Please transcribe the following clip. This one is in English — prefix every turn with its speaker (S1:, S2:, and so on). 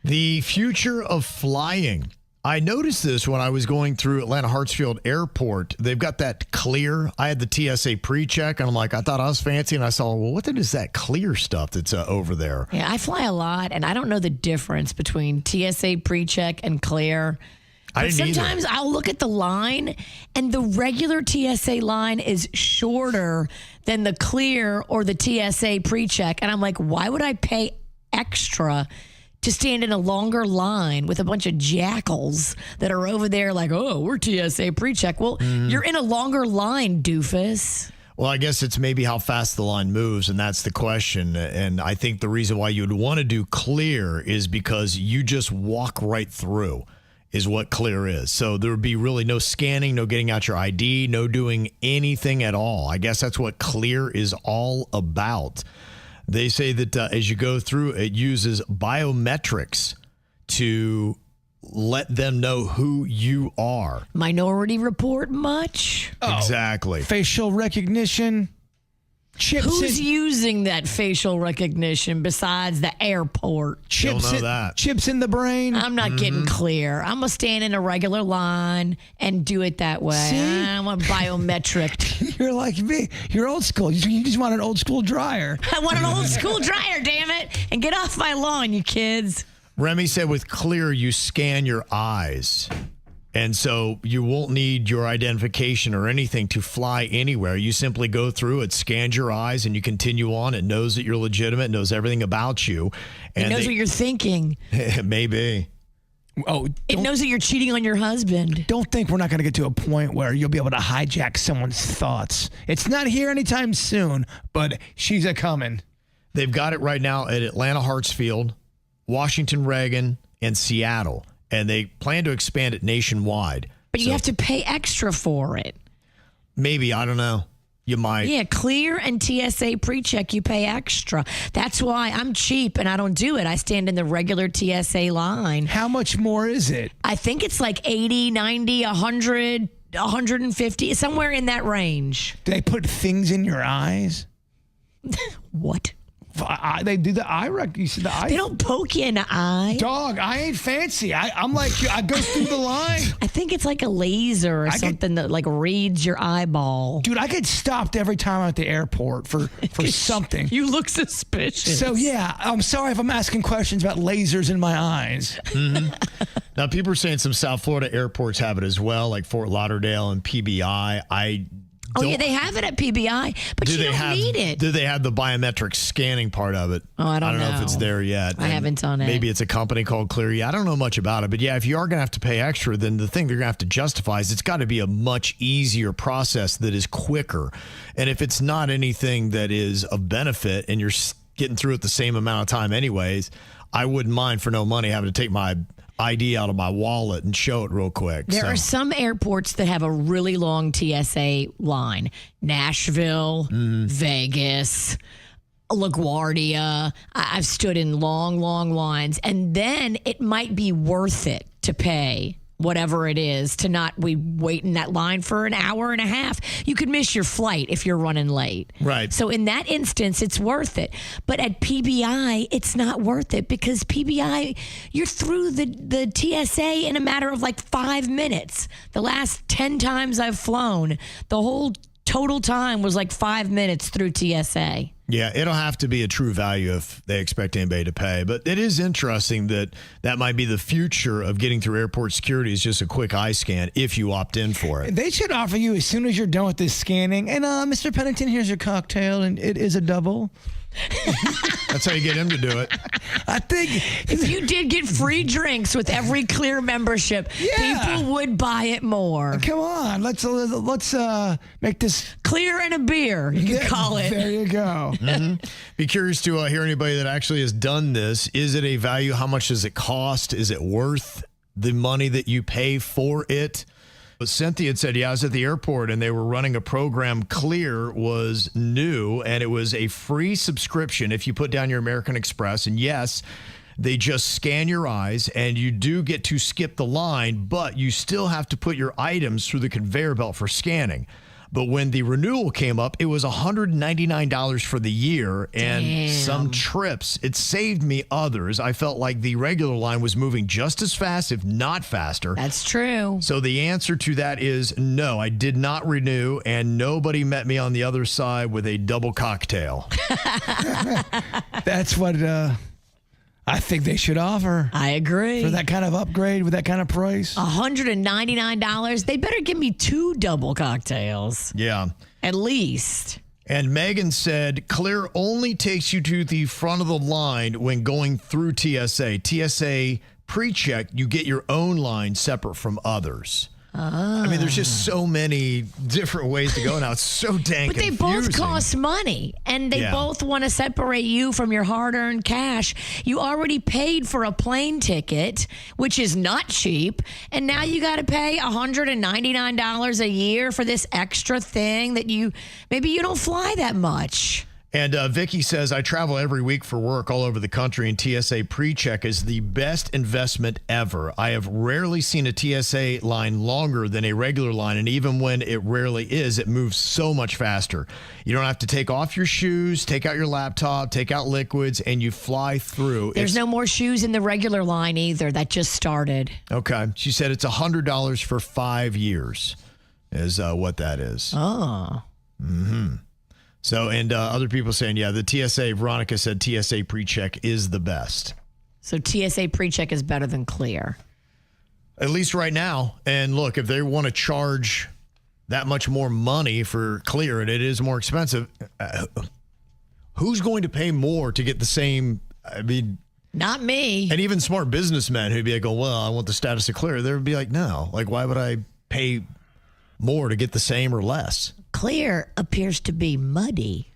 S1: The future of flying. I noticed this when I was going through Atlanta Hartsfield Airport. They've got that clear. I had the TSA PreCheck, and I'm like, I thought I was fancy, and I saw, well, what is that clear stuff that's over there?
S2: Yeah, I fly a lot, and I don't know the difference between TSA PreCheck and clear. But sometimes I'll look at the line, and the regular TSA line is shorter than the clear or the TSA PreCheck. And I'm like, why would I pay extra to stand in a longer line with a bunch of jackals that are over there like, oh, we're TSA PreCheck? Well, you're in a longer line, doofus.
S1: Well, I guess it's maybe how fast the line moves, and that's the question. And I think the reason why you would want to do clear is because you just walk right through. Is what clear is. So there would be really no scanning, no getting out your ID, no doing anything at all. I guess that's what clear is all about. They say that as you go through, it uses biometrics to let them know who you are.
S2: Minority Report much?
S1: Exactly.
S3: Facial recognition.
S2: Who's using that facial recognition besides the airport?
S1: Don't know that.
S3: Chips in the brain.
S2: I'm not getting clear. I'm going to stand in a regular line and do it that way.
S3: See?
S2: I want biometric.
S3: You're like me. You're old school. You just want an old school dryer.
S2: I want an old school dryer, damn it. And get off my lawn, you kids.
S1: Remy said with clear, you scan your eyes. And so you won't need your identification or anything to fly anywhere. You simply go through it, scans your eyes, and you continue on. It knows that you're legitimate, knows everything about you.
S2: And it knows what you're thinking.
S1: Maybe.
S2: It knows that you're cheating on your husband.
S3: Don't think we're not going to get to a point where you'll be able to hijack someone's thoughts. It's not here anytime soon, but she's a-coming.
S1: They've got it right now at Atlanta Hartsfield, Washington Reagan, and Seattle. And they plan to expand it nationwide.
S2: But you have to pay extra for it.
S1: Maybe. I don't know. You might.
S2: Yeah, clear and TSA PreCheck, you pay extra. That's why I'm cheap and I don't do it. I stand in the regular TSA line.
S3: How much more is it?
S2: I think it's like 80, 90, 100, 150, somewhere in that range.
S3: Do they put things in your eyes?
S2: What?
S3: They do the eye you see the eye.
S2: They don't poke you in the eye.
S3: Dog, I ain't fancy. I'm like, I go through the line.
S2: I think it's like a laser or something that like reads your eyeball.
S3: Dude, I get stopped every time I'm at the airport for something.
S2: You look suspicious.
S3: So yeah, I'm sorry if I'm asking questions about lasers in my eyes.
S1: Now, people are saying some South Florida airports have it as well, like Fort Lauderdale and PBI.
S2: Oh, yeah, they have it at PBI, but you don't need it.
S1: Do they have the biometric scanning part of it?
S2: Oh, I don't know.
S1: know if it's there yet.
S2: I haven't done it.
S1: Maybe it's a company called Clear. I don't know much about it. But yeah, if you are going to have to pay extra, then the thing they're going to have to justify is it's got to be a much easier process that is quicker. And if it's not anything that is of benefit and you're getting through it the same amount of time anyways, I wouldn't mind for no money having to take my ID out of my wallet and show it real quick.
S2: There are some airports that have a really long TSA line. Nashville, Vegas, LaGuardia. I've stood in long, long lines. And then it might be worth it to pay whatever it is to not wait in that line for an hour and a half. You could miss your flight if you're running late.
S1: Right.
S2: So in that instance, it's worth it. But at PBI, it's not worth it because PBI, you're through the TSA in a matter of like 5 minutes. The last 10 times I've flown, the whole total time was like 5 minutes through TSA.
S1: Yeah, it'll have to be a true value if they expect anybody to pay. But it is interesting that might be the future of getting through airport security is just a quick eye scan if you opt in for it.
S3: They should offer you as soon as you're done with this scanning. And Mr. Pennington, here's your cocktail, and it is a double.
S1: That's how you get him to do it.
S3: I think
S2: if you did get free drinks with every Clear membership, people would buy it more.
S3: Come on, let's make this
S2: Clear and a beer. You can call it.
S3: There you go.
S1: Be curious to hear anybody that actually has done this. Is it a value? How much does it cost? Is it worth the money that you pay for it? But Cynthia had said, I was at the airport and they were running a program. Clear was new and it was a free subscription if you put down your American Express. And yes, they just scan your eyes and you do get to skip the line, but you still have to put your items through the conveyor belt for scanning. But when the renewal came up, it was $199 for the year. And
S2: Damn.
S1: some trips, it saved me others. I felt like the regular line was moving just as fast, if not faster.
S2: That's true.
S1: So the answer to that is no, I did not renew, and nobody met me on the other side with a double cocktail.
S3: That's what I think they should offer.
S2: I agree.
S3: For that kind of upgrade with that kind of price.
S2: $199. They better give me 2 double cocktails.
S1: Yeah.
S2: At least.
S1: And Megan said, Clear only takes you to the front of the line when going through TSA. TSA PreCheck, you get your own line separate from others. I mean, there's just so many different ways to go now. It's so dang confusing.
S2: But they both cost money, and they both want to separate you from your hard-earned cash. You already paid for a plane ticket, which is not cheap, and now you got to pay $199 a year for this extra thing that maybe you don't fly that much.
S1: And Vicky says, I travel every week for work all over the country, and TSA PreCheck is the best investment ever. I have rarely seen a TSA line longer than a regular line, and even when it rarely is, it moves so much faster. You don't have to take off your shoes, take out your laptop, take out liquids, and you fly through.
S2: There's no more shoes in the regular line either. That just started.
S1: Okay. She said it's $100 for 5 years is what that is.
S2: Oh.
S1: Mm-hmm. So, and other people saying, yeah, the TSA, Veronica said TSA PreCheck is the best.
S2: So TSA PreCheck is better than Clear.
S1: At least right now. And look, if they want to charge that much more money for Clear and it is more expensive, who's going to pay more to get the same? I mean,
S2: not me.
S1: And even smart businessmen who'd be like, well, I want the status of Clear. They would be like, no, like, why would I pay more to get the same or less?
S2: Clear appears to be muddy.